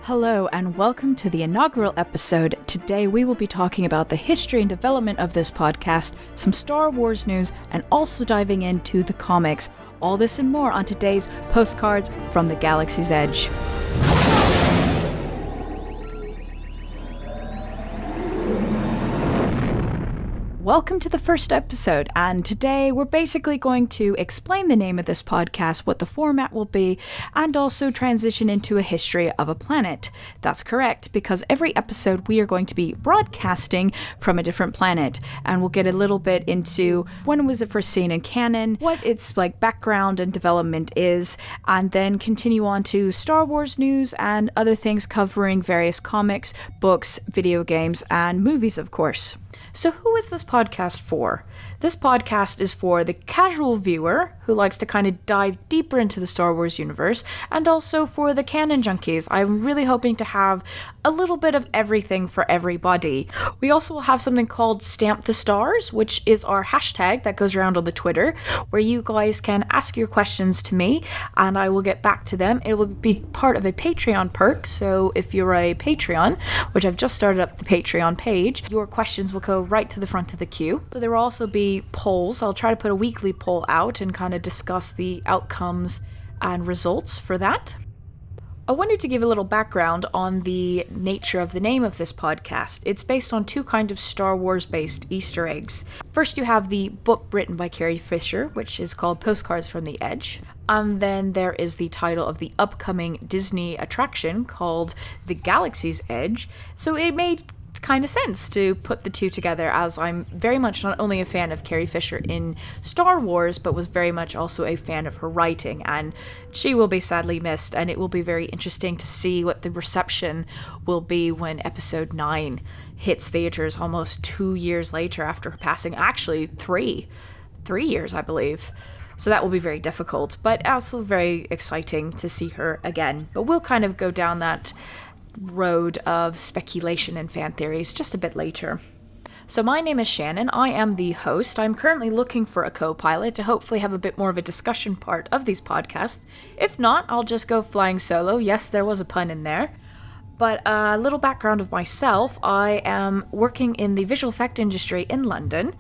Hello and welcome to the inaugural episode. Today we will be talking about the history and development of this podcast, some Star Wars news, and also diving into the comics. All this and more on today's Postcards from the Galaxy's Edge. Welcome to the first episode, and today we're basically going to explain the name of this podcast, what the format will be, and also transition into a history of a planet. That's correct, because every episode we are going to be broadcasting from a different planet, and we'll get a little bit into when was it first seen in canon, what its background and development is, and then continue on to Star Wars news and other things covering various comics, books, video games, and movies, of course. So who is this podcast for? This podcast is for the casual viewer who likes to kind of dive deeper into the Star Wars universe, and also for the canon junkies. I'm really hoping to have a little bit of everything for everybody. We also will have something called Stamp the Stars, which is our hashtag that goes around on the Twitter, where you guys can ask your questions to me, and I will get back to them. It will be part of a Patreon perk, so if you're a Patreon, which I've just started up the Patreon page, your questions will go right to the front of the queue. So there will also be polls. I'll try to put a weekly poll out and kind of discuss the outcomes and results for that. I wanted to give a little background on the nature of the name of this podcast. It's based on two kind of Star Wars based Easter eggs. First, you have the book written by Carrie Fisher, which is called Postcards from the Edge. And then there is the title of the upcoming Disney attraction called The Galaxy's Edge. So it made kind of sense to put the two together, as I'm very much not only a fan of Carrie Fisher in Star Wars, but was very much also a fan of her writing, and she will be sadly missed, and it will be very interesting to see what the reception will be when episode 9 hits theaters almost 2 years later after her passing. Actually, three years, I believe. So that will be very difficult, but also very exciting to see her again. But we'll kind of go down that road of speculation and fan theories just a bit later. So my name is Shannon. I am the host. I'm currently looking for a co-pilot to hopefully have a bit more of a discussion part of these podcasts. If not, I'll just go flying solo. Yes, there was a pun in there. But a little background of myself. I am working in the visual effect industry in London.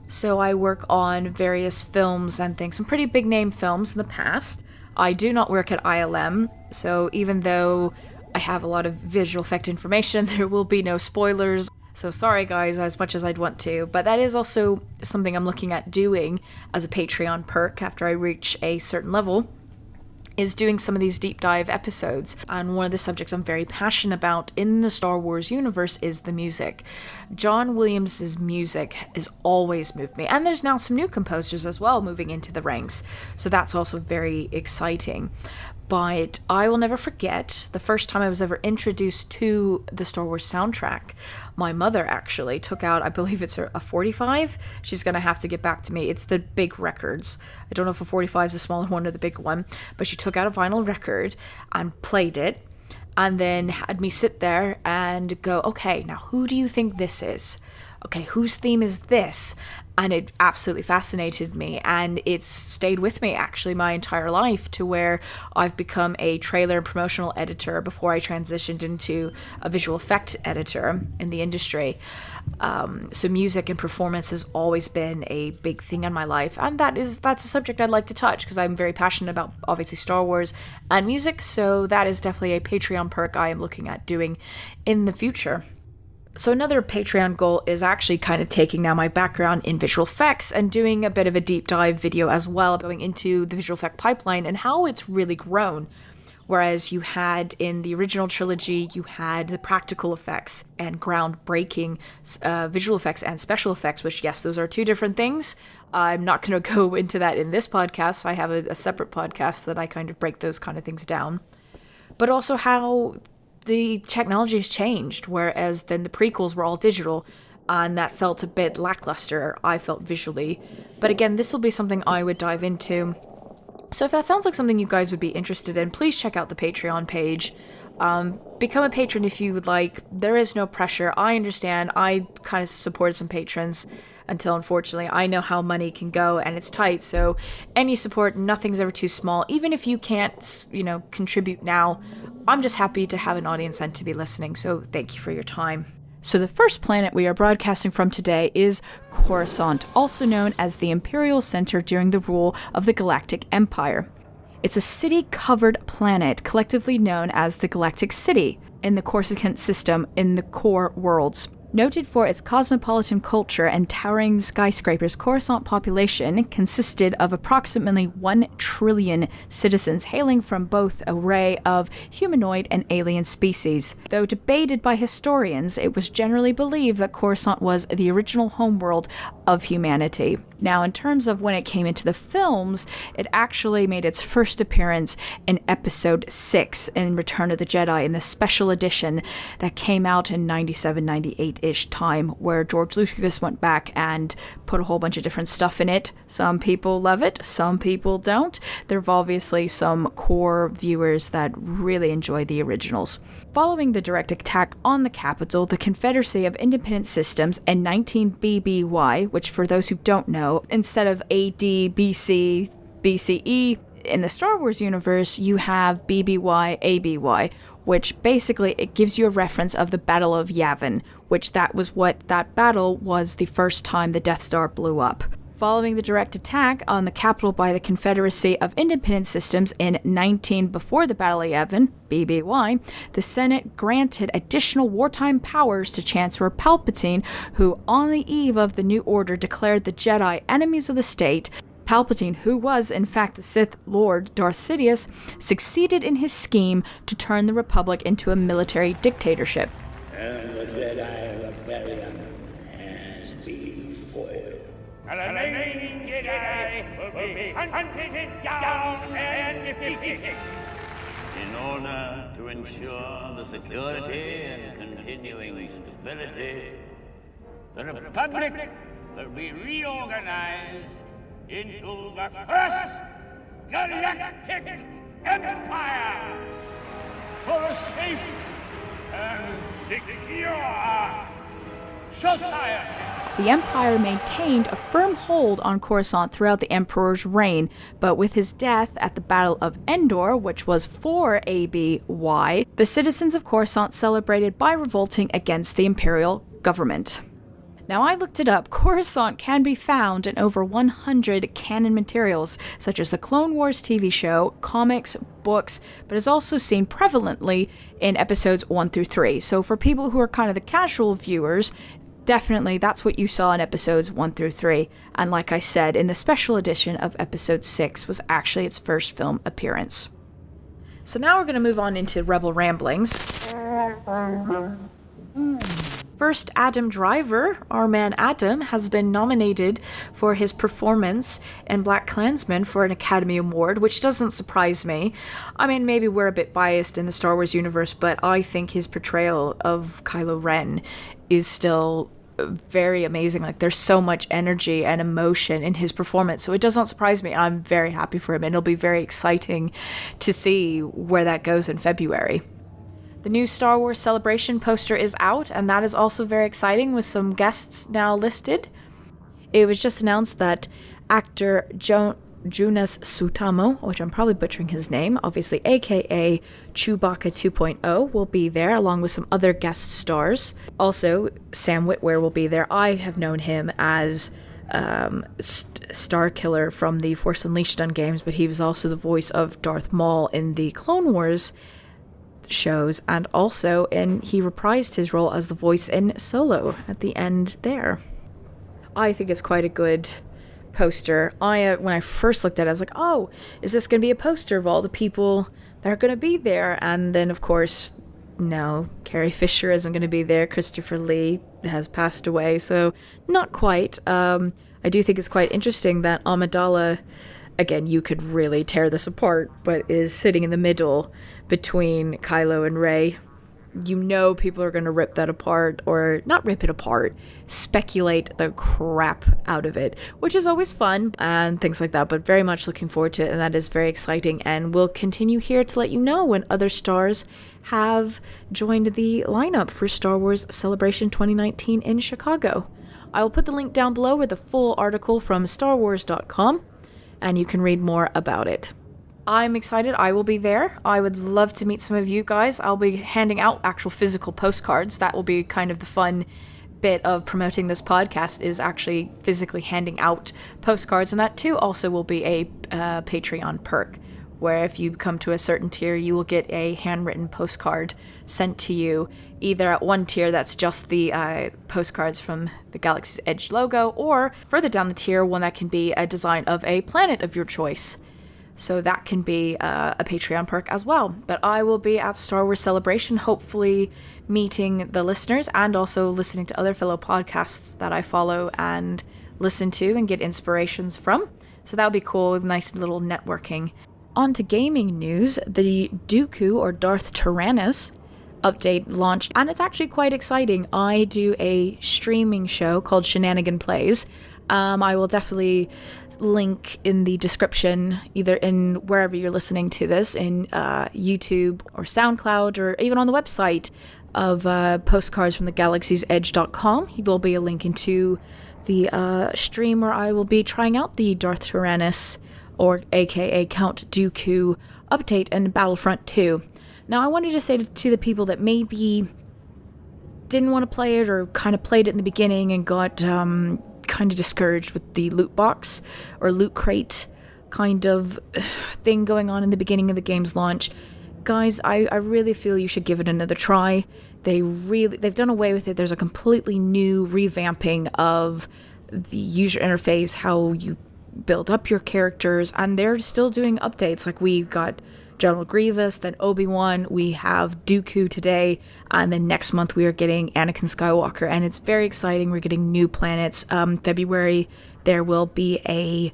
So I work on various films and things, some pretty big name films in the past. I do not work at ILM, so even though I have a lot of visual effect information, there will be no spoilers. So sorry guys, as much as I'd want to. But that is also something I'm looking at doing as a Patreon perk after I reach a certain level, is doing some of these deep dive episodes. And one of the subjects I'm very passionate about in the Star Wars universe is the music. John Williams' music has always moved me. And there's now some new composers as well moving into the ranks. So that's also very exciting. But I will never forget the first time I was ever introduced to the Star Wars soundtrack. My mother actually took out, I believe it's a 45. She's going to have to get back to me. It's the big records. I don't know if a 45 is the smaller one or the big one. But she took out a vinyl record and played it. And then had me sit there and go, okay, now who do you think this is? Okay, whose theme is this? And it absolutely fascinated me, and it's stayed with me actually my entire life, to where I've become a trailer and promotional editor before I transitioned into a visual effect editor in the industry. So music and performance has always been a big thing in my life, and that's a subject I'd like to touch because I'm very passionate about obviously Star Wars and music, so that is definitely a Patreon perk I am looking at doing in the future. So another Patreon goal is actually kind of taking now my background in visual effects and doing a bit of a deep dive video as well, going into the visual effect pipeline and how it's really grown. Whereas you had in the original trilogy, you had the practical effects and groundbreaking visual effects and special effects, which yes, those are two different things. I'm not going to go into that in this podcast. I have a separate podcast that I kind of break those kind of things down. But also how the technology has changed, whereas then the prequels were all digital, and that felt a bit lackluster, I felt visually. But again, this will be something I would dive into. So if that sounds like something you guys would be interested in, please check out the Patreon page. Become a patron if you would like. There is no pressure. I understand. I kind of supported some patrons until unfortunately I know how money can go and it's tight. So any support, nothing's ever too small. Even if you can't, contribute now, I'm just happy to have an audience and to be listening. So thank you for your time. So the first planet we are broadcasting from today is Coruscant, also known as the Imperial Center during the rule of the Galactic Empire. It's a city-covered planet, collectively known as the Galactic City, in the Coruscant system in the core worlds. Noted for its cosmopolitan culture and towering skyscrapers, Coruscant population consisted of approximately 1 trillion citizens hailing from both an array of humanoid and alien species. Though debated by historians, it was generally believed that Coruscant was the original homeworld of humanity. Now, in terms of when it came into the films, it actually made its first appearance in Episode 6 in Return of the Jedi in the special edition that came out in 97-98-ish time, where George Lucas went back and put a whole bunch of different stuff in it. Some people love it, some people don't. There are obviously some core viewers that really enjoy the originals. Following the direct attack on the capital, the Confederacy of Independent Systems in 19 BBY, which for those who don't know, instead of AD, BC, BCE, in the Star Wars universe, you have BBY, ABY, which basically it gives you a reference of the Battle of Yavin, which that was what that battle was the first time the Death Star blew up. Following the direct attack on the capital by the Confederacy of Independent Systems in 19 before the Battle of Yavin, BBY, the Senate granted additional wartime powers to Chancellor Palpatine, who on the eve of the New Order declared the Jedi enemies of the state. Palpatine, who was in fact the Sith Lord Darth Sidious, succeeded in his scheme to turn the Republic into a military dictatorship. And the Jedi Rebellion has been foiled. The remaining Jedi will be hunted down and defeated. In order to ensure the security and continuing stability, the Republic will be reorganized into the first Galactic Empire for a safe and secure society. The Empire maintained a firm hold on Coruscant throughout the Emperor's reign, but with his death at the Battle of Endor, which was 4 ABY, the citizens of Coruscant celebrated by revolting against the Imperial government. Now, I looked it up. Coruscant can be found in over 100 canon materials, such as the Clone Wars TV show, comics, books, but is also seen prevalently in episodes 1 through 3. So for people who are kind of the casual viewers, definitely that's what you saw in episodes 1 through 3. And like I said, in the special edition of episode 6 was actually its first film appearance. So now we're going to move on into Rebel Ramblings. First, Adam Driver, our man Adam, has been nominated for his performance in BlacKkKlansman for an Academy Award, which doesn't surprise me. I mean, maybe we're a bit biased in the Star Wars universe, but I think his portrayal of Kylo Ren is still very amazing. Like, there's so much energy and emotion in his performance, so it doesn't surprise me. I'm very happy for him, and it'll be very exciting to see where that goes in February. The new Star Wars Celebration poster is out, and that is also very exciting, with some guests now listed. It was just announced that actor Jonas Suotamo, which I'm probably butchering his name, obviously aka Chewbacca 2.0, will be there, along with some other guest stars. Also, Sam Witwer will be there. I have known him as Starkiller from the Force Unleashed on games, but he was also the voice of Darth Maul in the Clone Wars shows, and also he reprised his role as the voice in Solo at the end there. I think it's quite a good poster. When I first looked at it, I was like, oh, is this going to be a poster of all the people that are going to be there? And then, of course, no, Carrie Fisher isn't going to be there. Christopher Lee has passed away, so not quite. I do think it's quite interesting that Amidala, again, you could really tear this apart, but is sitting in the middle between Kylo and Rey. You know people are going to rip that apart, or not rip it apart, speculate the crap out of it, which is always fun and things like that, but very much looking forward to it, and that is very exciting, and we'll continue here to let you know when other stars have joined the lineup for Star Wars Celebration 2019 in Chicago. I will put the link down below with the full article from StarWars.com, and you can read more about it. I'm excited. I will be there. I would love to meet some of you guys. I'll be handing out actual physical postcards. That will be kind of the fun bit of promoting this podcast, is actually physically handing out postcards, and that too also will be a Patreon perk, where if you come to a certain tier, you will get a handwritten postcard sent to you, either at one tier that's just the postcards from the Galaxy's Edge logo, or further down the tier, one that can be a design of a planet of your choice. So that can be a Patreon perk as well. But I will be at Star Wars Celebration, hopefully meeting the listeners and also listening to other fellow podcasts that I follow and listen to and get inspirations from. So that would be cool, with nice little networking. On to gaming news, the Dooku, or Darth Tyrannus, update launched, and it's actually quite exciting. I do a streaming show called Shenanigan Plays. I will definitely link in the description, either in wherever you're listening to this, in YouTube or SoundCloud, or even on the website of postcards from the Galaxy's Edge.com. There will be a link into the stream where I will be trying out the Darth Tyrannus, or aka Count Dooku, update and Battlefront 2. Now, I wanted to say to the people that maybe didn't want to play it, or kind of played it in the beginning and got kind of discouraged with the loot box or loot crate kind of thing going on in the beginning of the game's launch. Guys, I really feel you should give it another try. They've done away with it. There's a completely new revamping of the user interface, how you build up your characters, and they're still doing updates. Like, we got General Grievous, then Obi-Wan, we have Dooku today, and then next month we are getting Anakin Skywalker, and it's very exciting. We're getting new planets. February, there will be a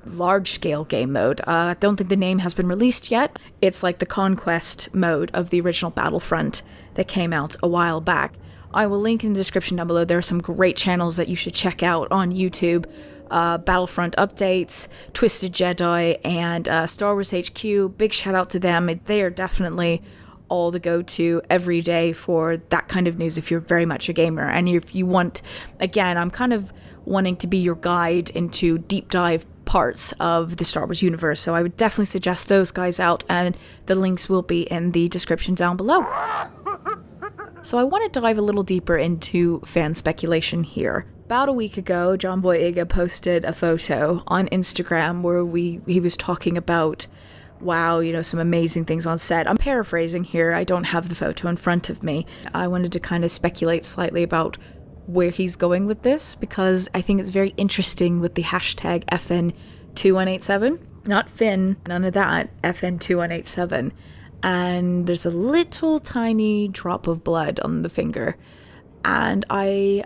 large-scale game mode. I don't think the name has been released yet. It's like the Conquest mode of the original Battlefront that came out a while back. I will link in the description down below. There are some great channels that you should check out on YouTube. Battlefront updates, Twisted Jedi, and Star Wars HQ. Big shout out to them. They are definitely all the go-to every day for that kind of news if you're very much a gamer. And if you want, again, I'm kind of wanting to be your guide into deep dive parts of the Star Wars universe, so I would definitely suggest those guys out, and the links will be in the description down below. So I want to dive a little deeper into fan speculation here. About a week ago, John Boyega posted a photo on Instagram where he was talking about, wow, some amazing things on set. I'm paraphrasing here. I don't have the photo in front of me. I wanted to kind of speculate slightly about where he's going with this, because I think it's very interesting with the hashtag FN2187. Not Finn, none of that, FN2187. And there's a little tiny drop of blood on the finger. And I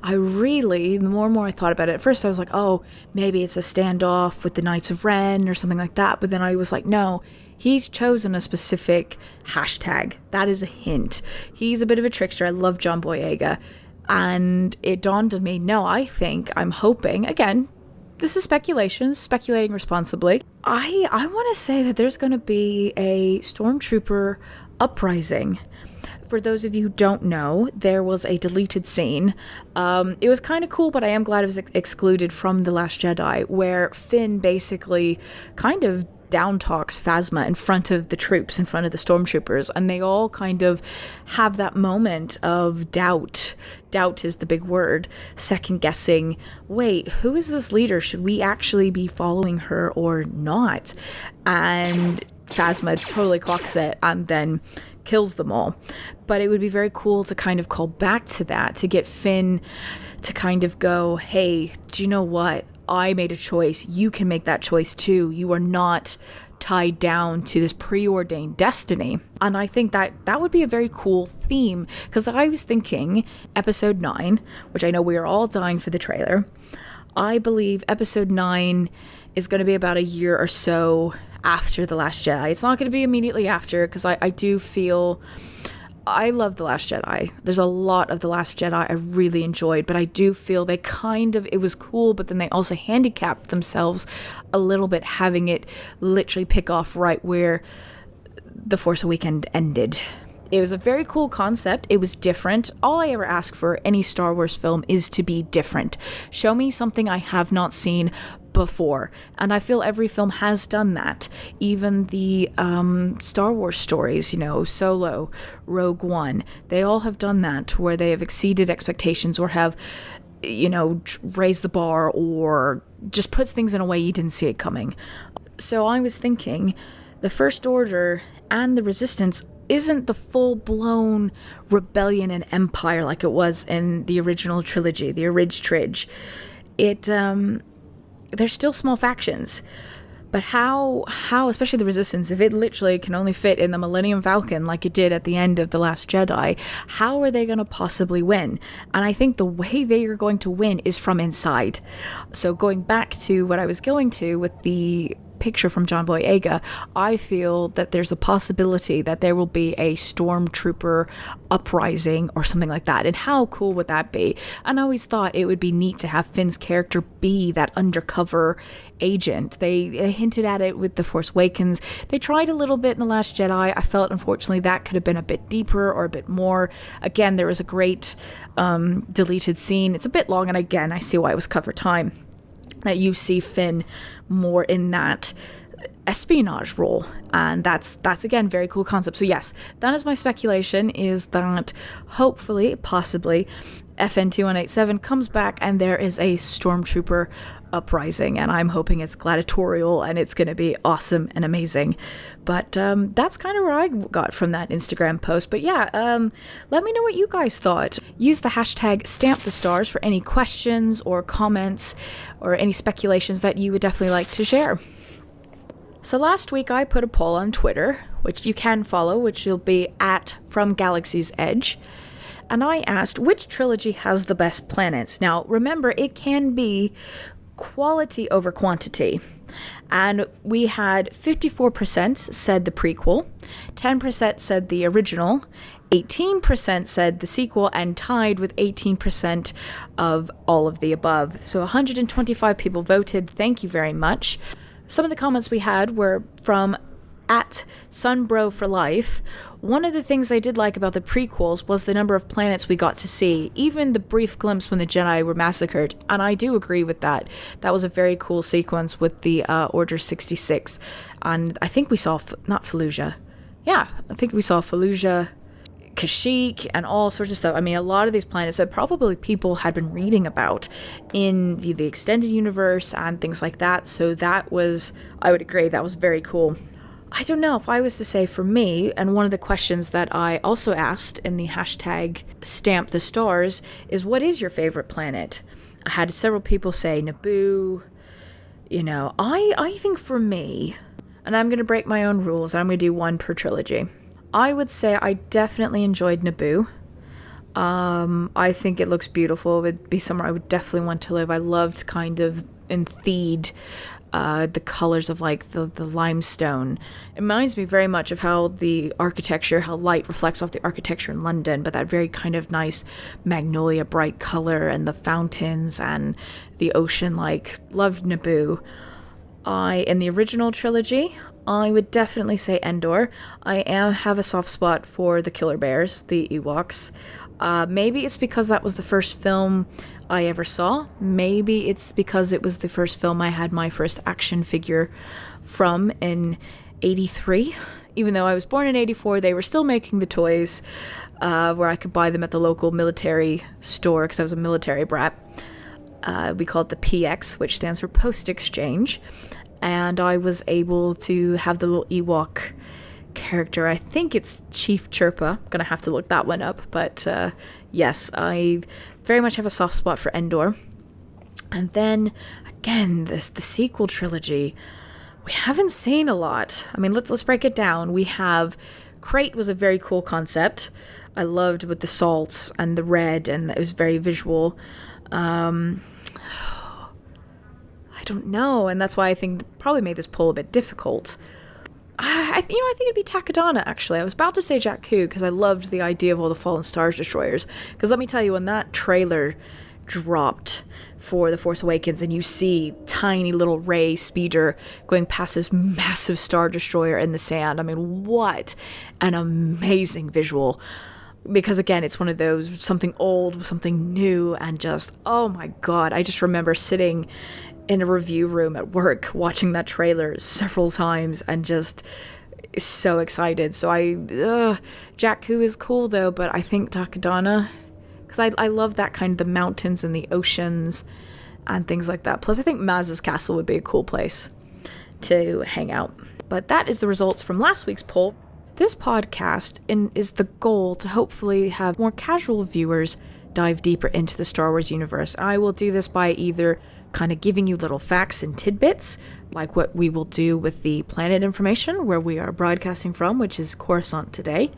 really, the more and more I thought about it, at first I was like, oh, maybe it's a standoff with the Knights of Ren or something like that. But then I was like, no, he's chosen a specific hashtag. That is a hint. He's a bit of a trickster. I love John Boyega. And it dawned on me, no, I'm hoping, again, this is speculation, speculating responsibly. I want to say that there's going to be a Stormtrooper uprising. For those of you who don't know, there was a deleted scene. It was kind of cool, but I am glad it was excluded from The Last Jedi, where Finn basically kind of down-talks Phasma in front of the troops, in front of the stormtroopers, and they all kind of have that moment of doubt. Doubt is the big word. Second-guessing, wait, who is this leader? Should we actually be following her or not? And Phasma totally clocks it and then kills them all. But it would be very cool to kind of call back to that, to get Finn to kind of go, hey, do you know what? I made a choice. You can make that choice too. You are not tied down to this preordained destiny. And I think that would be a very cool theme, because I was thinking episode 9, which I know we are all dying for the trailer. I believe episode 9 is going to be about a year or so after The Last Jedi. It's not going to be immediately after, because I do feel... I love The Last Jedi. There's a lot of The Last Jedi I really enjoyed, but I do feel they it was cool, but then they also handicapped themselves a little bit, having it literally pick off right where The Force Awakens ended. It was a very cool concept. It was different. All I ever ask for any Star Wars film is to be different. Show me something I have not seen before, and I feel every film has done that. Even the Star Wars stories, Solo, Rogue One, they all have done that, where they have exceeded expectations or have raised the bar, or just puts things in a way you didn't see it coming. So I was thinking the First Order and the Resistance isn't the full-blown rebellion and empire like it was in the original trilogy, the Tridge. They're still small factions, but how, especially the Resistance, if it literally can only fit in the Millennium Falcon like it did at the end of The Last Jedi, how are they going to possibly win? And I think the way they are going to win is from inside. So going back to what I was going to with the picture from John Boyega, I feel that there's a possibility that there will be a stormtrooper uprising or something like that. And how cool would that be? And I always thought it would be neat to have Finn's character be that undercover agent. They hinted at it with The Force Awakens. They tried a little bit in The Last Jedi. I felt, unfortunately, that could have been a bit deeper or a bit more. Again, there was a great deleted scene. It's a bit long, and again, I see why it was cover time, that you see Finn more in that espionage role, and that's again very cool concept. So yes, that is my speculation, is that hopefully, possibly, FN 2187 comes back and there is a stormtrooper uprising, and I'm hoping it's gladiatorial and it's going to be awesome and amazing. But that's kind of what I got from that Instagram post. But yeah, let me know what you guys thought. Use the hashtag #StampTheStars for any questions or comments or any speculations that you would definitely like to share. So last week I put a poll on Twitter, which you can follow, which will be at From Galaxy's Edge. And I asked, which trilogy has the best planets? Now, remember, it can be quality over quantity. And we had 54% said the prequel, 10% said the original, 18% said the sequel, and tied with 18% of all of the above. So 125 people voted. Thank you very much. Some of the comments we had were from at Sunbro for Life. One of the things I did like about the prequels was the number of planets we got to see, even the brief glimpse when the Jedi were massacred, and I do agree with that. That was a very cool sequence with the Order 66, and I think we saw, not Fallujah. Yeah, I think we saw Fallujah, Kashyyyk, and all sorts of stuff. I mean, a lot of these planets that probably people had been reading about in the extended universe and things like that, so that was, I would agree, that was very cool. I don't know, if I was to say for me, and one of the questions that I also asked in the hashtag #StampTheStars is, what is your favorite planet? I had several people say Naboo. I think for me, and I'm going to break my own rules, I'm going to do one per trilogy. I would say I definitely enjoyed Naboo. I think it looks beautiful. It would be somewhere I would definitely want to live. I loved kind of in Theed, the colors of like the limestone. It reminds me very much of how the architecture, how light reflects off the architecture in London, but that very kind of nice magnolia bright color and the fountains and the ocean, loved Naboo. In the original trilogy, I would definitely say Endor. I have a soft spot for the Killer Bears, the Ewoks. Maybe it's because that was the first film I ever saw. Maybe it's because it was the first film I had my first action figure from in 83. Even though I was born in 84, they were still making the toys where I could buy them at the local military store because I was a military brat. We call it the PX, which stands for Post Exchange. And I was able to have the little Ewok character. I think it's Chief Chirpa. I'm gonna have to look that one up. But yes, I very much have a soft spot for Endor. And then, again, the sequel trilogy. We haven't seen a lot. I mean, let's break it down. We have Crate was a very cool concept. I loved with the salts and the red, and it was very visual. I don't know, and that's why I think probably made this poll a bit difficult. I think it'd be Takodana, actually. I was about to say Jakku because I loved the idea of all the Fallen Stars Destroyers. Because let me tell you, when that trailer dropped for The Force Awakens, and you see tiny little Rey speeder going past this massive Star Destroyer in the sand. I mean, what an amazing visual. Because again, it's one of those, something old, something new, and just, oh my god, I just remember sitting in a review room at work watching that trailer several times and just so excited. So Jakku is cool though, but I think Takodana, because I love that kind of the mountains and the oceans and things like that. Plus I think Maz's castle would be a cool place to hang out. But that is the results from last week's poll. This podcast is the goal to hopefully have more casual viewers dive deeper into the Star Wars universe. I will do this by either kind of giving you little facts and tidbits, like what we will do with the planet information where we are broadcasting from, which is Coruscant today.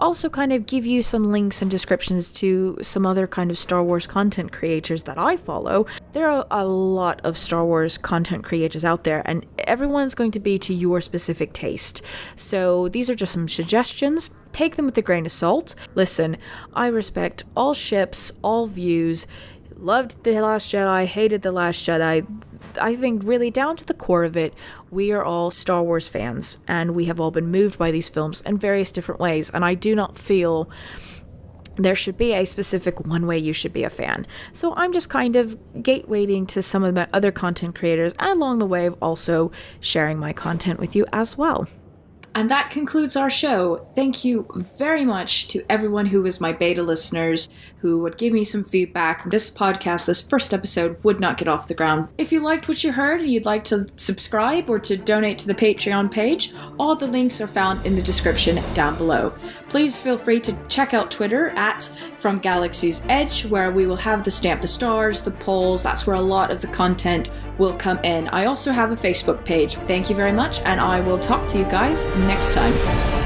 Also kind of give you some links and descriptions to some other kind of Star Wars content creators that I follow. There are a lot of Star Wars content creators out there, and everyone's going to be to your specific taste. So these are just some suggestions. Take them with a grain of salt. Listen, I respect all ships, all views. Loved The Last Jedi, hated The Last Jedi. I think really down to the core of it, we are all Star Wars fans, and we have all been moved by these films in various different ways, and I do not feel there should be a specific one way you should be a fan. So I'm just kind of gatewaying to some of my other content creators, and along the way of also sharing my content with you as well. And that concludes our show. Thank you very much to everyone who was my beta listeners, who would give me some feedback. This podcast, this first episode, would not get off the ground. If you liked what you heard and you'd like to subscribe or to donate to the Patreon page, all the links are found in the description down below. Please feel free to check out Twitter at From Galaxy's Edge, where we will have the Stamp the Stars, the polls. That's where a lot of the content will come in. I also have a Facebook page. Thank you very much, and I will talk to you guys next time.